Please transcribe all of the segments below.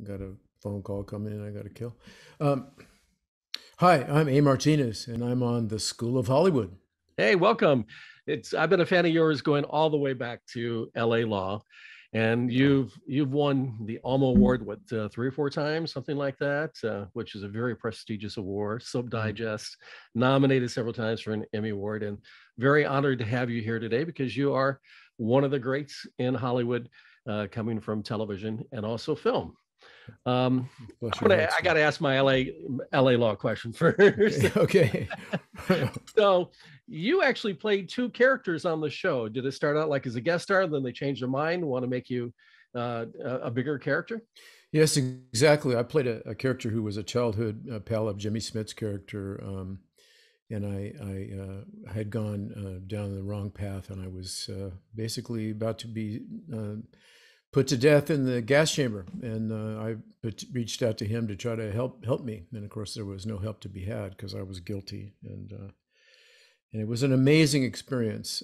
got a phone call coming in I got to kill. Um, Hi, I'm A Martinez, and I'm on the School of Hollywood. Hey, welcome. It's I've been a fan of yours going all the way back to LA Law, and Oh, you've won the Alma Award what 3 or 4 times, something like that, which is a very prestigious award. Soap mm. Digest nominated several times for an Emmy Award, and very honored to have you here today because you are one of the greats in Hollywood, coming from television and also film. Um, Bless your heart, I sir. got to ask my LA Law question Okay, first. okay. So you actually played two characters on the show. Did it start out like as a guest star, then they changed their mind, want to make you a bigger character? Yes, exactly. I played a character who was a childhood pal of Jimmy Smith's character, and I had gone down the wrong path, and I was basically about to be put to death in the gas chamber. And reached out to him to try to help me. And of course, there was no help to be had because I was guilty. And it was an amazing experience.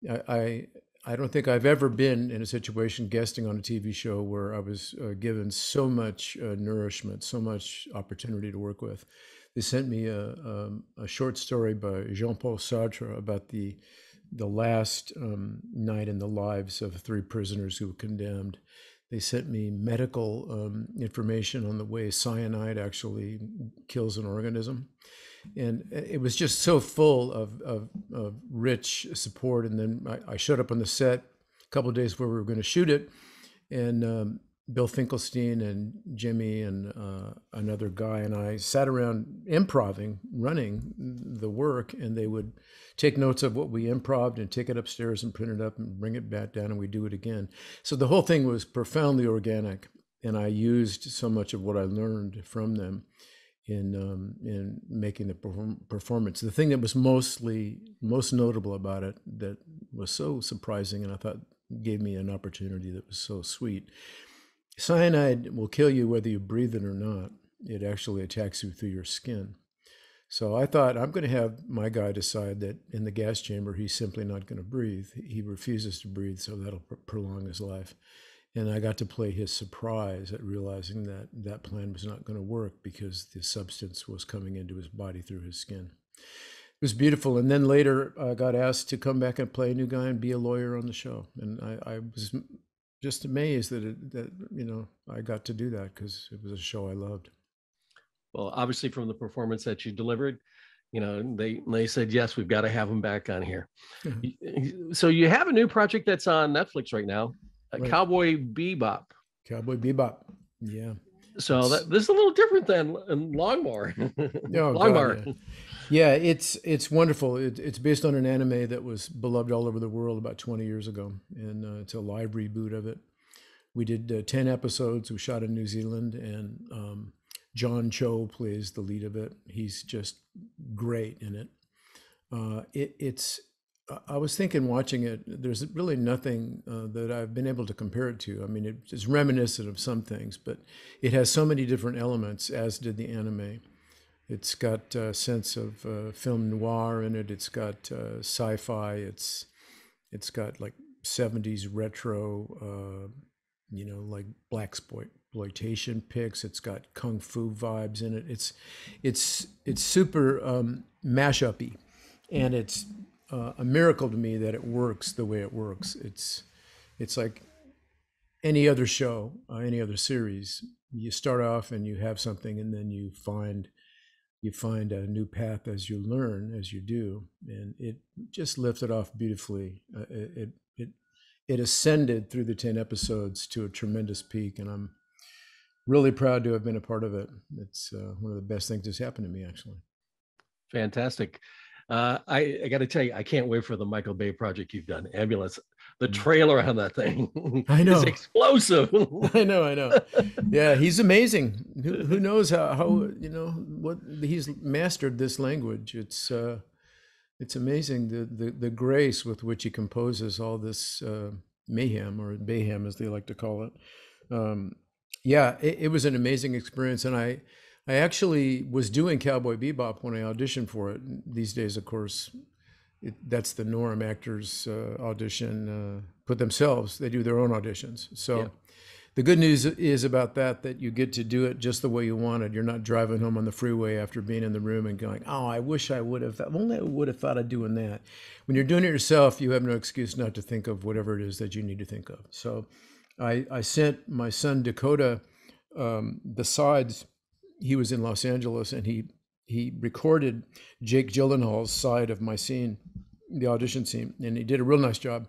I, I I don't think I've ever been in a situation guesting on a TV show where I was given so much nourishment, so much opportunity to work with. They sent me a short story by Jean-Paul Sartre about the last night in the lives of three prisoners who were condemned. They sent me medical information on the way cyanide actually kills an organism, and it was just so full of rich support. And then I showed up on the set a couple of days before we were going to shoot it, and Bill Finkelstein and Jimmy and another guy and I sat around improving, running the work, and they would take notes of what we improved and take it upstairs and print it up and bring it back down, and we do it again. So the whole thing was profoundly organic, and I used so much of what I learned from them in making the performance. The thing that was most notable about it, that was so surprising, and I thought gave me an opportunity that was so sweet. Cyanide will kill you whether you breathe it or not. It actually attacks you through your skin. So I thought I'm going to have my guy decide that in the gas chamber he's simply not going to breathe. He refuses to breathe, so that'll prolong his life. And I got to play his surprise at realizing that that plan was not going to work because the substance was coming into his body through his skin. It was beautiful. And then later I got asked to come back and play a new guy and be a lawyer on the show. And I was just amazed that I got to do that because it was a show I loved. Well, obviously from the performance that you delivered, they said yes, we've got to have him back on here. So you have a new project that's on Netflix right now, a Right. Cowboy Bebop. Cowboy Bebop. Yeah. So It's that this is a little different than Longmore. Oh God, Longmore. yeah. Yeah, it's wonderful. It's based on an anime that was beloved all over the world about 20 years ago, and it's a live reboot of it. We did 10 episodes. We shot in New Zealand, and John Cho plays the lead of it. He's just great in it. It's I was thinking watching it, there's really nothing that I've been able to compare it to. I mean, it's reminiscent of some things, but it has so many different elements, as did the anime. It's got a sense of film noir in it. It's got sci-fi. It's got like 70s retro, like black exploitation pics. It's got kung fu vibes in it. It's super mashup-y, and it's a miracle to me that it works the way it works. It's like any other show, any other series. You start off and you have something, and then you find a new path as you learn, as you do, and it just lifted off beautifully. It ascended through the 10 episodes to a tremendous peak, and I'm really proud to have been a part of it. It's one of the best things that's happened to me, actually. Fantastic. I got to tell you, I can't wait for the Michael Bay project you've done, Ambulance. The Mm. trailer on that thing I is know. explosive. I know. Yeah, he's amazing. Who knows how what he's mastered this language. It's amazing the grace with which he composes all this mayhem, or bayhem as they like to call it. Um, yeah, it was an amazing experience, and I actually was doing Cowboy Bebop when I auditioned for it. These days, of course, that's the norm. Actors audition, put themselves. They do their own auditions. Yeah. So The good news is about that you get to do it just the way you wanted. You're not driving home on the freeway after being in the room and going, "Oh, I wish I would have. Only I would have thought of doing that." When you're doing it yourself, you have no excuse not to think of whatever it is that you need to think of. So, I sent my son Dakota the sides. He was in Los Angeles, and he recorded Jake Gyllenhaal's side of my scene, the audition scene, and he did a real nice job.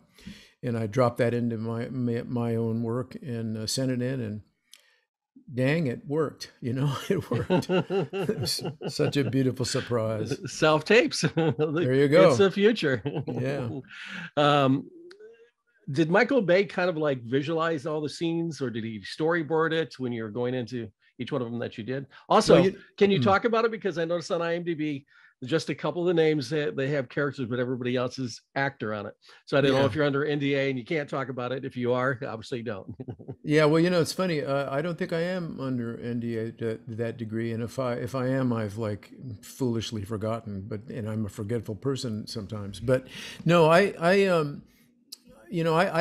And I dropped that into my own work and sent it in, and dang, it worked. It worked. It was such a beautiful surprise. Self tapes. There you go. It's the future. Yeah. um, did Michael Bay kind of like visualize all the scenes, or did he storyboard it when you were going into each one of them that you did? Also, Well, can you talk about it? Because I noticed on IMDb, just a couple of the names they have characters, but everybody else is actor on it. So I don't know if you're under NDA and you can't talk about it. If you are, obviously don't. Yeah, well, it's funny. I don't think I am under NDA to that degree, and if I am, I've like foolishly forgotten. And I'm a forgetful person sometimes. But no, I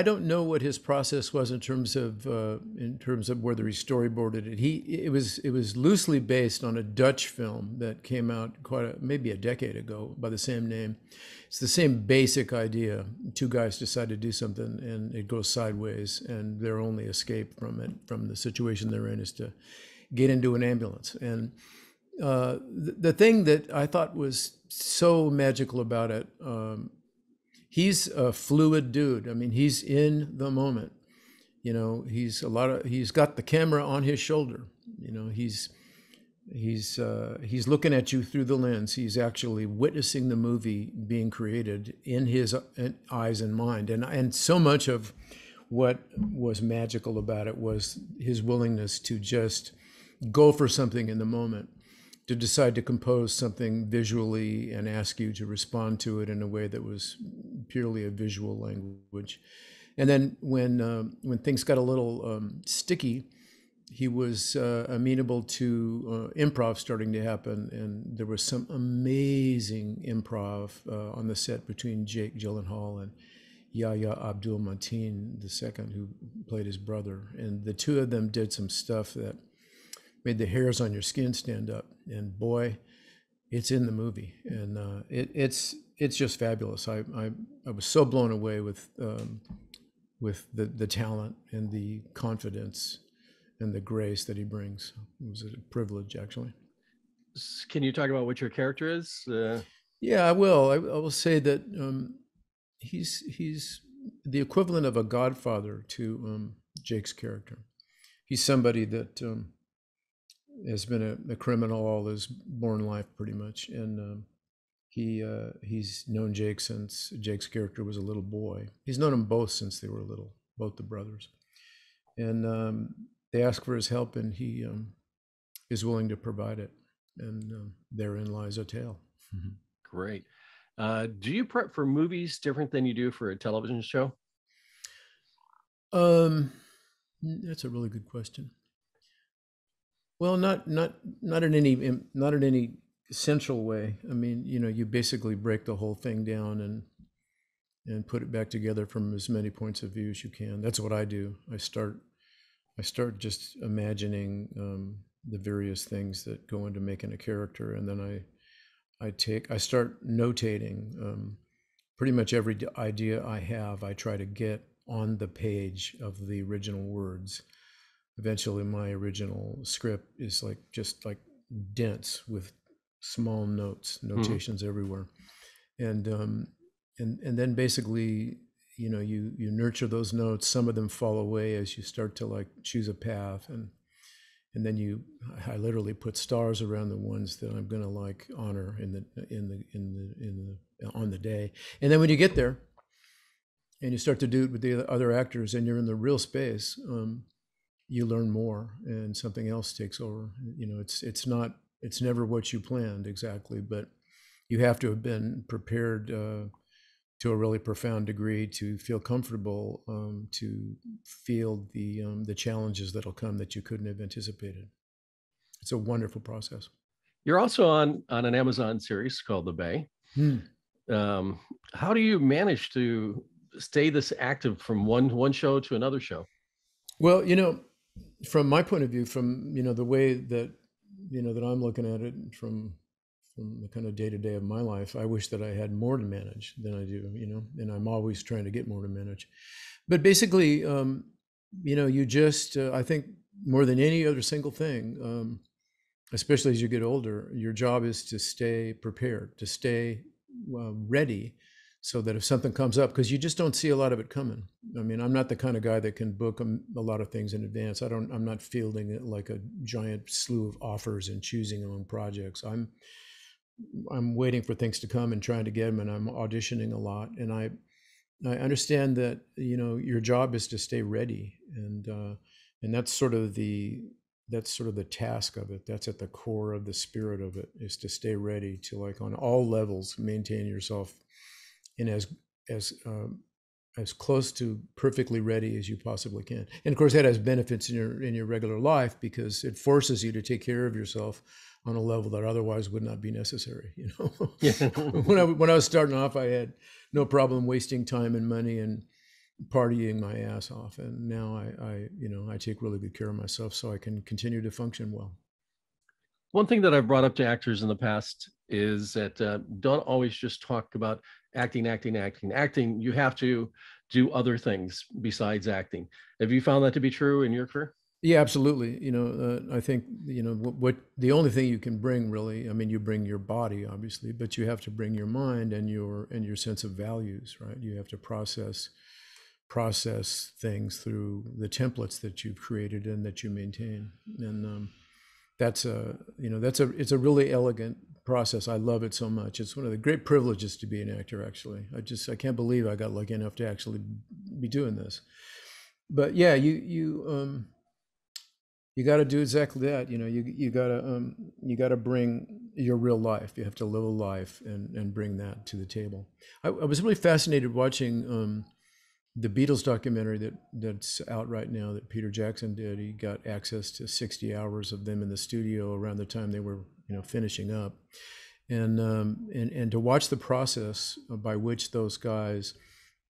don't know what his process was in terms of whether he storyboarded it. It was loosely based on a Dutch film that came out maybe a decade ago by the same name. It's the same basic idea. Two guys decide to do something and it goes sideways, and their only escape from the situation they're in, is to get into an ambulance. And the thing that I thought was so magical about it. He's a fluid dude. I mean, he's in the moment. He's got the camera on his shoulder. He's looking at you through the lens. He's actually witnessing the movie being created in his eyes and mind. And so much of what was magical about it was his willingness to just go for something in the moment, to decide to compose something visually and ask you to respond to it in a way that was purely a visual language. And then when things got a little sticky, he was amenable to improv starting to happen. And there was some amazing improv on the set between Jake Gyllenhaal and Yahya Abdul-Mateen II, who played his brother. And the two of them did some stuff that made the hairs on your skin stand up, and boy, it's in the movie, and it's just fabulous. I was so blown away with the talent and the confidence and the grace that he brings. It was a privilege, actually. Can you talk about what your character is? Yeah, I will. I will say that he's the equivalent of a godfather to Jake's character. He's somebody that has been a criminal all his born life, pretty much, and he's known Jake since Jake's character was a little boy. He's known them both since they were little, both the brothers, and they ask for his help, and he is willing to provide it, and therein lies a tale. Great. Do you prep for movies different than you do for a television show? That's a really good question. Well, not in any essential way. I mean, you basically break the whole thing down and put it back together from as many points of view as you can. That's what I do. I start just imagining the various things that go into making a character, and then I start notating pretty much every idea I have. I try to get on the page of the original words. Eventually, my original script is just dense with small notations everywhere, and then basically, you nurture those notes. Some of them fall away as you start to choose a path, and then I literally put stars around the ones that I'm going to honor on the day. And then when you get there, and you start to do it with the other actors, and you're in the real space, you learn more, and something else takes over. It's never what you planned exactly, but you have to have been prepared to a really profound degree to feel comfortable, to feel the challenges that'll come that you couldn't have anticipated. It's a wonderful process. You're also on an Amazon series called The Bay. How do you manage to stay this active from one show to another show? Well, from my point of view, from the way that that I'm looking at it from the kind of day to day of my life, I wish that I had more to manage than I do, and I'm always trying to get more to manage. But basically, you just I think more than any other single thing, especially as you get older, your job is to stay prepared, to stay ready, so that if something comes up, because you just don't see a lot of it coming. I mean, I'm not the kind of guy that can book a lot of things in advance. I'm not fielding it like a giant slew of offers and choosing among projects. I'm waiting for things to come and trying to get them, and I'm auditioning a lot. And I understand that your job is to stay ready, and that's sort of the task of it. That's at the core of the spirit of it, is to stay ready, to, like, on all levels, maintain yourself in as close to perfectly ready as you possibly can. And of course, that has benefits in your regular life, because it forces you to take care of yourself on a level that otherwise would not be necessary. Yeah. When I was starting off, I had no problem wasting time and money and partying my ass off, and now I take really good care of myself so I can continue to function well. One thing that I've brought up to actors in the past is that don't always just talk about acting, acting, acting, acting. You have to do other things besides acting. Have you found that to be true in your career? Yeah, absolutely. I think what the only thing you can bring, really. I mean, you bring your body, obviously, but you have to bring your mind and your sense of values, right? You have to process things through the templates that you've created and that you maintain. And it's a really elegant process. I love it so much. It's one of the great privileges to be an actor, actually. I can't believe I got lucky enough to actually be doing this. But yeah, you got to do exactly that. You got to bring your real life. You have to live a life and bring that to the table. I was really fascinated watching the Beatles documentary that's out right now that Peter Jackson did. He got access to 60 hours of them in the studio around the time they were finishing up, and to watch the process by which those guys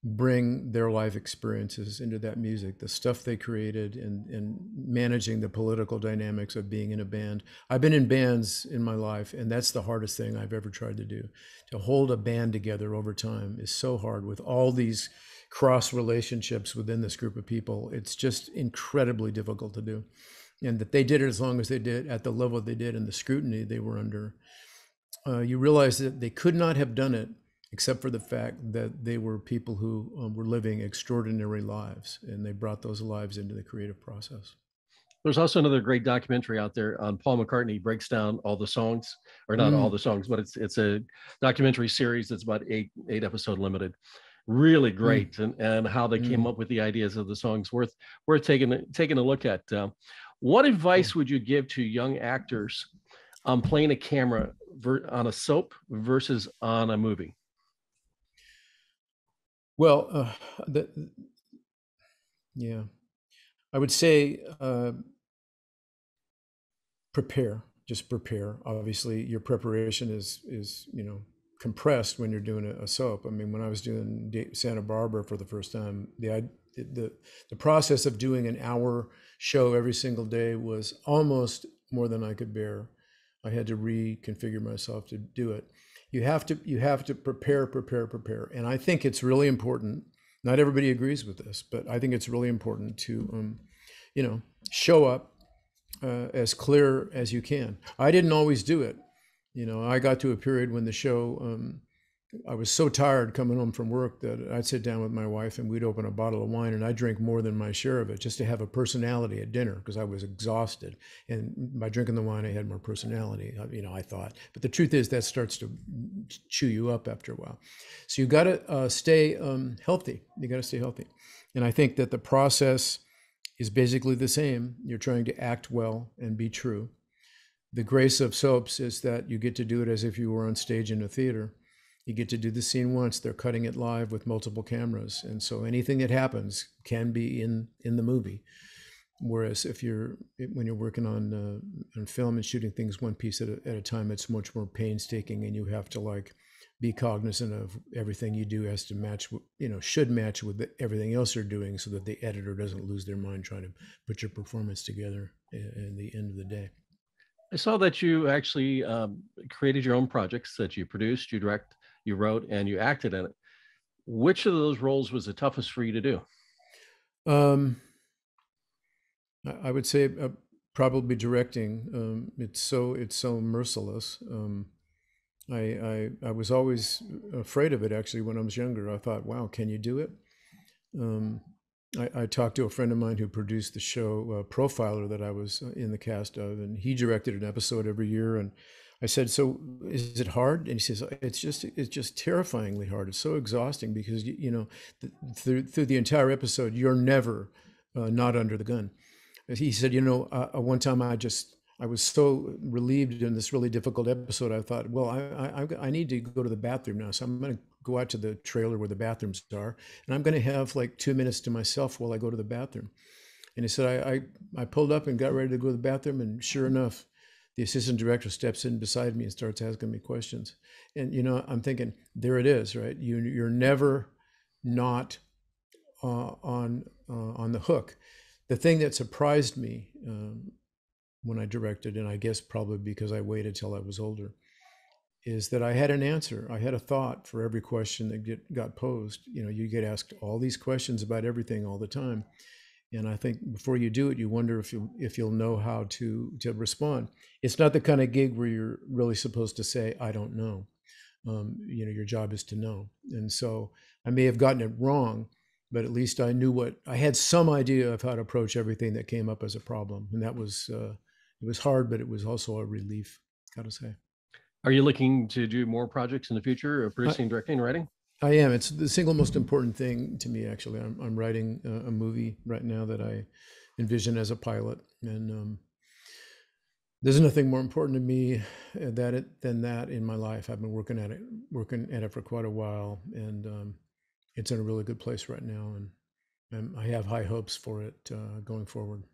bring their life experiences into that music, the stuff they created, and managing the political dynamics of being in a band. I've been in bands in my life, and that's the hardest thing I've ever tried to do. To hold a band together over time is so hard, with all these cross relationships within this group of people. It's just incredibly difficult to do. And that they did it as long as they did, at the level they did, and the scrutiny they were under, you realize that they could not have done it except for the fact that they were people who were living extraordinary lives, and they brought those lives into the creative process. There's also another great documentary out there on Paul McCartney. He breaks down all the songs, or not all Mm, the songs, but it's a documentary series that's about eight episode limited. Really mm, great, and how they came mm. up with the ideas of the songs. Worth taking a look at. What Cool. advice would you give to young actors on playing a camera on a soap versus on a movie? Well, yeah, I would say prepare. Just prepare. Obviously, your preparation is compressed when you're doing a soap. I mean, when I was doing Santa Barbara for the first time, the process of doing an hour show every single day was almost more than I could bear. I had to reconfigure myself to do it. You have to prepare, prepare, prepare, and I think it's really important. Not everybody agrees with this, but I think it's really important to you know show up as clear as you can. I didn't always do it. I got to a period when the show, I was so tired coming home from work that I'd sit down with my wife and we'd open a bottle of wine, and I'd drink more than my share of it just to have a personality at dinner, because I was exhausted. And by drinking the wine, I had more personality, I thought. But the truth is that starts to chew you up after a while. So you got to stay healthy. You got to stay healthy. And I think that the process is basically the same. You're trying to act well and be true. The grace of soaps is that you get to do it as if you were on stage in a theater. You get to do the scene once. They're cutting it live with multiple cameras, and so anything that happens can be in the movie. Whereas when you're working on film and shooting things one piece at a time, it's much more painstaking, and you have to, like, be cognizant of everything you do has to match, should match with everything else you're doing, so that the editor doesn't lose their mind trying to put your performance together in the end of the day. I saw that you actually created your own projects that you produced, you direct, you wrote, and you acted in it. Which of those roles was the toughest for you to do? Um, I would say probably directing. It's so merciless. I was always afraid of it, actually, when I was younger. I thought, wow, can you do it? Um, I talked to a friend of mine who produced the show Profiler that I was in the cast of, and he directed an episode every year. And I said, "So is it hard?" And he says, "It's just terrifyingly hard. It's so exhausting because through the entire episode, you're never not under the gun." He said, one time I was so relieved in this really difficult episode. I thought, well, I need to go to the bathroom now. So I'm going to go out to the trailer where the bathrooms are, and I'm going to have like 2 minutes to myself while I go to the bathroom. And he said, I pulled up and got ready to go to the bathroom. And sure enough, the assistant director steps in beside me and starts asking me questions. And, I'm thinking, there it is, right? You're never not on the hook. The thing that surprised me when I directed, and I guess probably because I waited till I was older, is that I had an answer. I had a thought for every question that got posed. You get asked all these questions about everything all the time, and I think before you do it, you wonder if you'll know how to respond. It's not the kind of gig where you're really supposed to say, "I don't know." Your job is to know, and so I may have gotten it wrong, but at least I had some idea of how to approach everything that came up as a problem, and that was it was hard, but it was also a relief. Gotta say. Are you looking to do more projects in the future, I, producing, directing, writing? I am. It's the single most important thing to me, actually. I'm writing a movie right now that I envision as a pilot, and there's nothing more important to me than that in my life. I've been working at it for quite a while, and it's in a really good place right now, and I have high hopes for it going forward.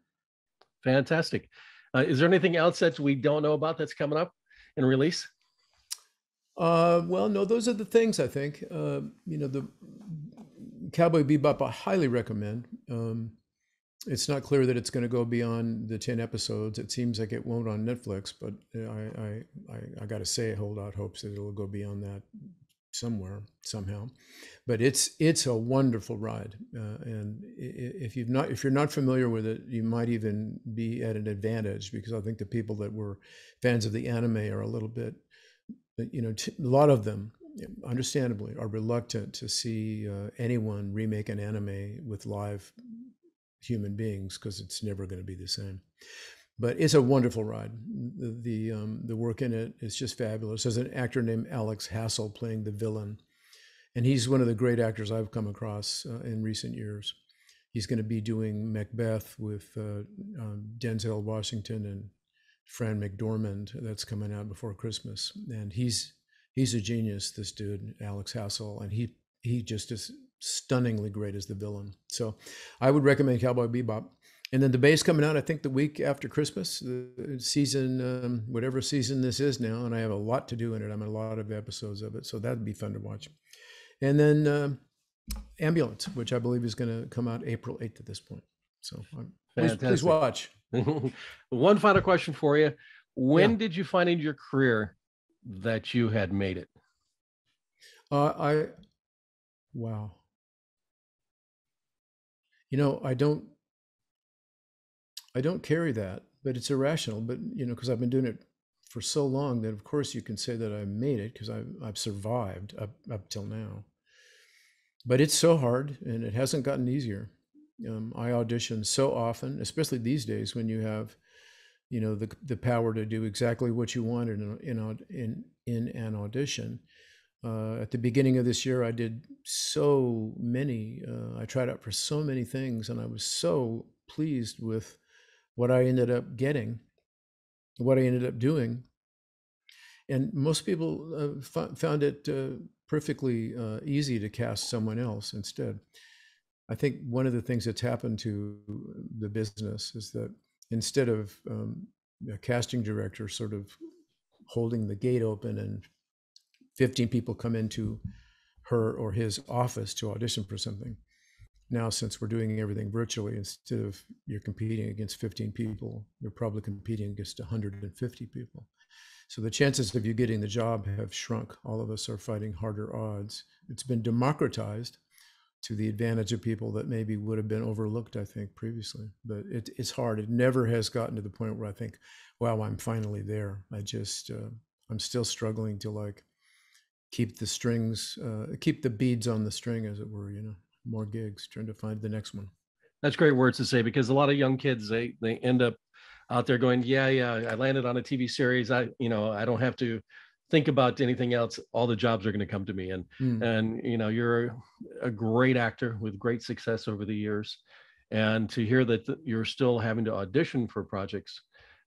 Fantastic. Is there anything else that we don't know about that's coming up in release? Well, no, those are the things I think. The Cowboy Bebop I highly recommend. It's not clear that it's going to go beyond the 10 episodes. It seems like it won't on Netflix, but I got to say, I hold out hopes that it'll go beyond that somewhere, somehow. But it's a wonderful ride, and if you're not familiar with it, you might even be at an advantage, because I think the people that were fans of the anime are a little bit, a lot of them, understandably, are reluctant to see anyone remake an anime with live human beings, because it's never going to be the same. But it's a wonderful ride. The work in it is just fabulous. There's an actor named Alex Hassel playing the villain, and he's one of the great actors I've come across in recent years. He's going to be doing Macbeth with Denzel Washington and Fran McDormand. That's coming out before Christmas, and he's a genius. This dude, Alex Hassel, and he just is stunningly great as the villain. So I would recommend Cowboy Bebop. And then the base coming out, I think, the week after Christmas, the season, whatever season this is now, and I have a lot to do in it. I'm in a lot of episodes of it, so that'd be fun to watch. And then Ambulance, which I believe is going to come out April 8th at this point. So please Fantastic. watch. One final question for you. Yeah. When did you find in your career that you had made it? Wow. I don't carry that, but it's irrational. But because I've been doing it for so long, that of course you can say that I made it, because I've survived up till now. But it's so hard, and it hasn't gotten easier. I audition so often, especially these days when you have, the power to do exactly what you want in an audition. At the beginning of this year, I did so many. I tried out for so many things, and I was so pleased with what I ended up getting, what I ended up doing. And most people found it perfectly easy to cast someone else instead. I think one of the things that's happened to the business is that instead of a casting director sort of holding the gate open and 15 people come into her or his office to audition for something. Now, since we're doing everything virtually, instead of you're competing against 15 people, you're probably competing against 150 people. So the chances of you getting the job have shrunk. All of us are fighting harder odds. It's been democratized to the advantage of people that maybe would have been overlooked, I think, previously. But it's hard. It never has gotten to the point where I think, wow, I'm finally there. I'm still struggling to like keep the strings, keep the beads on the string, as it were, more gigs, trying to find the next one. That's great words to say, because a lot of young kids, they end up out there going, yeah, yeah, I landed on a TV series. I don't have to think about anything else. All the jobs are going to come to me. And Mm. you're a great actor with great success over the years. And to hear that you're still having to audition for projects,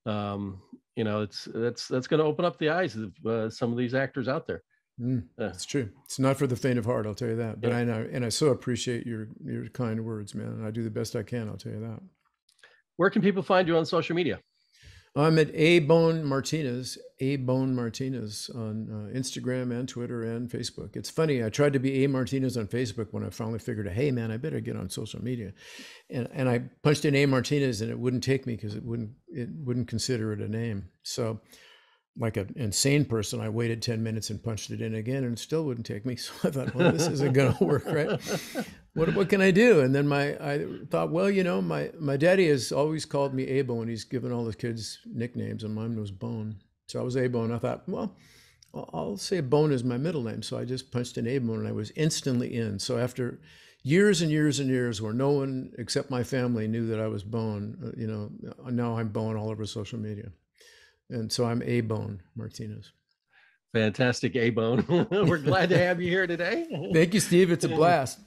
that's going to open up the eyes of some of these actors out there. It's true. It's not for the faint of heart, I'll tell you that. But Yeah. I know, and I so appreciate your kind words, man. And I do the best I can, I'll tell you that. Where can people find you on social media? I'm at A Bone Martinez, A Bone Martinez on Instagram and Twitter and Facebook. It's funny. I tried to be A Martinez on Facebook when I finally figured out, hey man, I better get on social media, and I punched in A Martinez and it wouldn't take me because it wouldn't consider it a name. So, like an insane person, I waited 10 minutes and punched it in again, and it still wouldn't take me. So I thought, well, this isn't going to work, right? What can I do? And then I thought, well, my daddy has always called me A-Bone. He's given all the kids nicknames, and mine was Bone. So I was A-Bone. I thought, well, I'll say Bone is my middle name. So I just punched in A-Bone, and I was instantly in. So after years and years and years where no one except my family knew that I was Bone, now I'm Bone all over social media. And so I'm A Bone Martinez. Fantastic, A Bone. We're glad to have you here today. Thank you, Steve. It's a blast.